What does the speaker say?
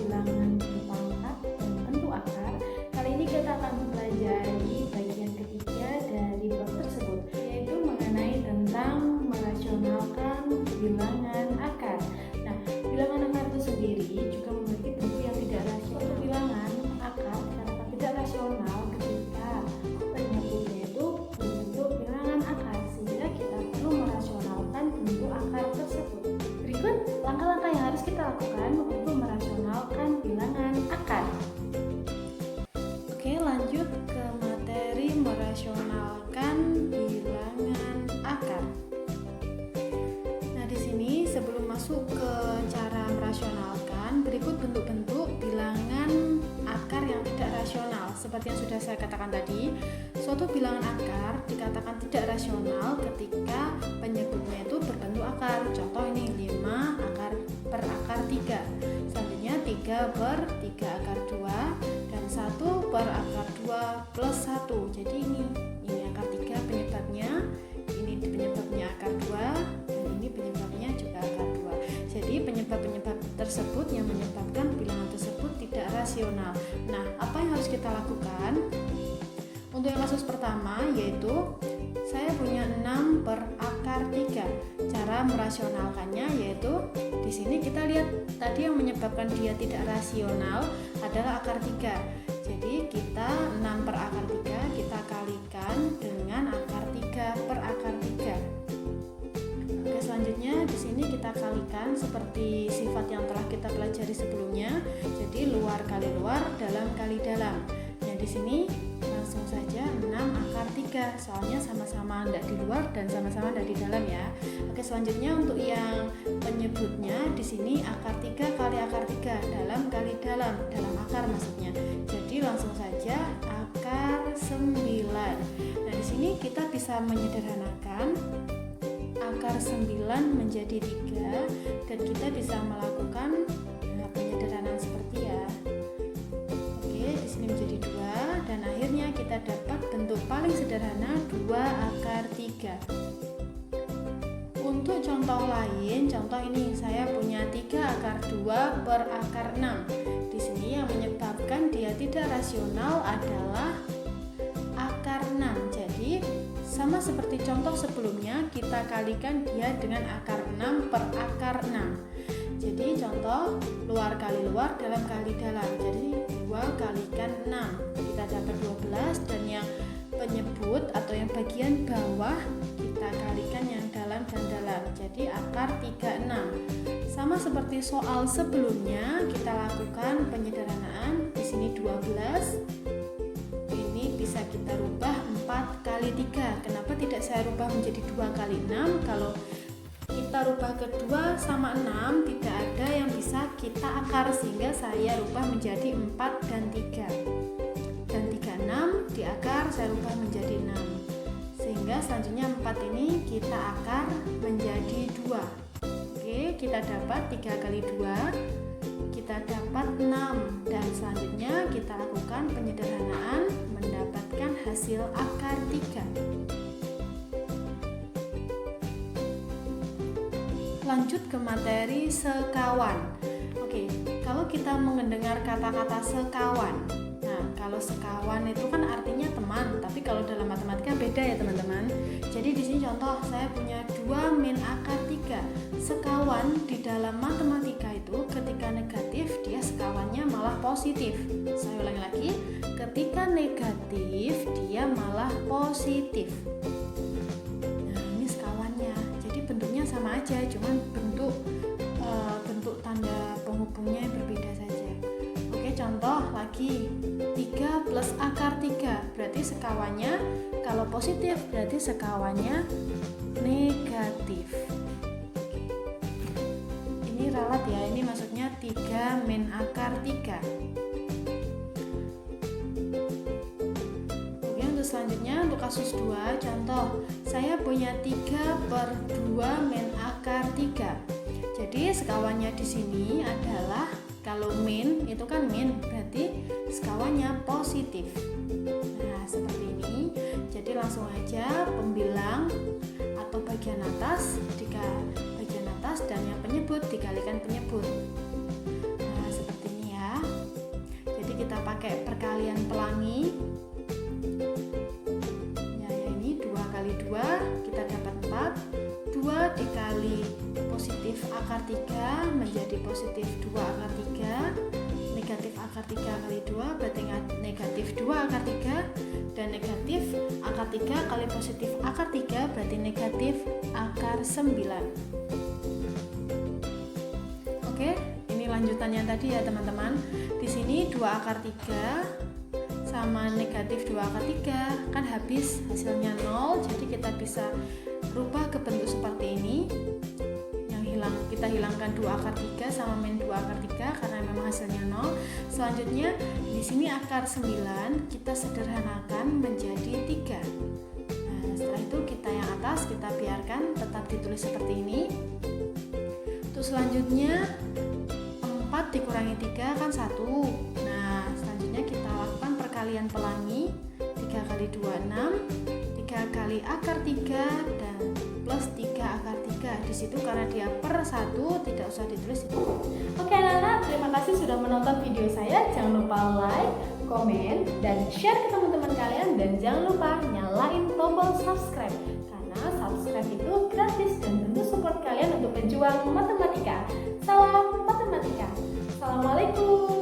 bilangan berpangkat dan bentuk akar. Kali ini kita akan mempelajari bagian ketiga dari bab tersebut, yaitu mengenai tentang merasionalkan bilangan akar. Nah, bilangan akar itu sendiri juga memiliki bentuk yang tidak rasional. Untuk bilangan akar dikatakan tidak rasional ketika penyebutnya itu berbentuk bilangan akar, sehingga kita perlu merasionalkan bentuk akar tersebut. Berikut langkah-langkah yang harus kita lakukan untuk merasionalkan bilangan akar. Oke, lanjut ke materi merasionalkan bilangan akar. Nah, di sini sebelum masuk ke cara merasionalkan, berikut bentuk-bentuk bilangan akar yang tidak rasional. Seperti yang sudah saya katakan tadi, suatu bilangan akar dikatakan tidak rasional ketika penyebutnya itu berbentuk akar. Contoh ini 5 akar per akar 3. Selanjutnya 3 per 3 akar 2 dan 1 per akar 2 plus 1. Jadi ini akar 3 penyebabnya, ini penyebabnya akar 2 dan ini penyebabnya juga akar 2. Jadi penyebab-penyebab tersebut yang menyebabkan bilangan tersebut tidak rasional. Nah, apa yang harus kita lakukan? Untuk yang kasus pertama yaitu saya punya 6 per akar 3. Cara merasionalkannya yaitu di sini kita lihat tadi yang menyebabkan dia tidak rasional adalah akar 3. Jadi kita 6 per akar 3 kita kalikan dengan akar 3 per akar 3. Oke, selanjutnya di sini kita kalikan seperti sifat yang telah kita pelajari sebelumnya. Jadi luar kali luar, dalam kali dalam. Nah, di sini langsung saja 6 akar 3, soalnya sama-sama tidak di luar dan sama-sama tidak di dalam ya. Oke, selanjutnya untuk yang penyebutnya di sini akar 3 kali akar 3, dalam kali dalam akar maksudnya. Jadi langsung saja akar 9. Nah, di sini kita bisa menyederhanakan akar 9 menjadi 3 dan kita bisa melakukan penyederhanaan seperti ya. Oke, di sini menjadi 2 dan akhirnya kita dapat bentuk paling sederhana 2 akar 3. Untuk contoh lain, contoh ini saya punya 3 akar 2 per akar 6. Di sini yang menyebabkan dia tidak rasional adalah akar 6. Jadi sama seperti contoh sebelumnya, kita kalikan dia dengan akar 6 per akar 6. Jadi contoh luar kali luar, dalam kali dalam. Jadi 2 kalikan 6, kita dapat 12 dan yang penyebut atau yang bagian bawah kita kalikan yang dalam dan dalam. Jadi akar 36. Sama seperti soal sebelumnya, kita lakukan penyederhanaan. Di sini 12. Ini bisa kita rubah 4 kali 3. Kenapa tidak saya rubah menjadi 2 kali 6? Kalau kita rubah kedua sama 6 tidak ada yang bisa kita akar, sehingga saya rubah menjadi 4 dan 3 dan 3 6 di akar saya rubah menjadi 6, sehingga selanjutnya 4 ini kita akar menjadi 2. Oke, kita dapat 3 kali 2 kita dapat 6 dan selanjutnya kita lakukan penyederhanaan mendapatkan hasil akar 3. Lanjut ke materi sekawan. Oke, kalau kita mendengar kata-kata sekawan, nah kalau sekawan itu kan artinya teman, tapi kalau dalam matematika beda ya teman-teman. Jadi di sini contoh saya punya 2 min akar 3. Sekawan di dalam matematika itu ketika negatif dia sekawannya malah positif. Saya ulangi lagi, ketika negatif dia malah positif. Bentuknya sama aja, cuman bentuk tanda penghubungnya yang berbeda saja. Oke, contoh lagi 3 plus akar 3 berarti sekawannya kalau positif berarti sekawannya negatif. Ini ralat ya, ini maksudnya 3 min akar 3. Selanjutnya untuk kasus 2, contoh saya punya 3 per 2 min akar 3. Jadi sekawannya di sini adalah, kalau min itu kan min berarti sekawannya positif. Nah, seperti ini. Jadi langsung aja pembilang atau bagian atas dan yang penyebut dikalikan penyebut. Nah, seperti ini ya. pakai perkalian pelangi. Ya, ini 2 kali 2 kita dapat 4. 2 dikali positif akar 3 menjadi positif 2 akar 3. Negatif akar 3 kali 2 berarti negatif 2 akar 3. Dan negatif akar 3 kali positif akar 3 berarti negatif akar 9. Oke, ini lanjutannya tadi ya teman-teman. Di sini 2 akar 3 sama negatif 2 akar 3 kan habis, hasilnya 0. Jadi kita bisa rubah ke bentuk seperti ini. Kita hilangkan 2 akar 3 sama min 2 akar 3 karena memang hasilnya 0. Selanjutnya di sini akar 9 kita sederhanakan menjadi 3. Nah, setelah itu kita yang atas kita biarkan tetap ditulis seperti ini. Untuk selanjutnya 4 dikurangi 3 kan 1. Nah, selanjutnya kita lakukan perkalian pelangi. 3 kali 2 6, 3 kali akar 3 dan plus 3 akar 3. Di situ karena dia per 1 tidak usah ditulis itu. Oke anak-anak, terima kasih sudah menonton video saya. Jangan lupa like, komen, dan share ke teman-teman kalian. Dan jangan lupa nyalain tombol subscribe, karena subscribe itu gratis dan tentu support kalian untuk berjuang matematika. Salam matematika. Assalamualaikum.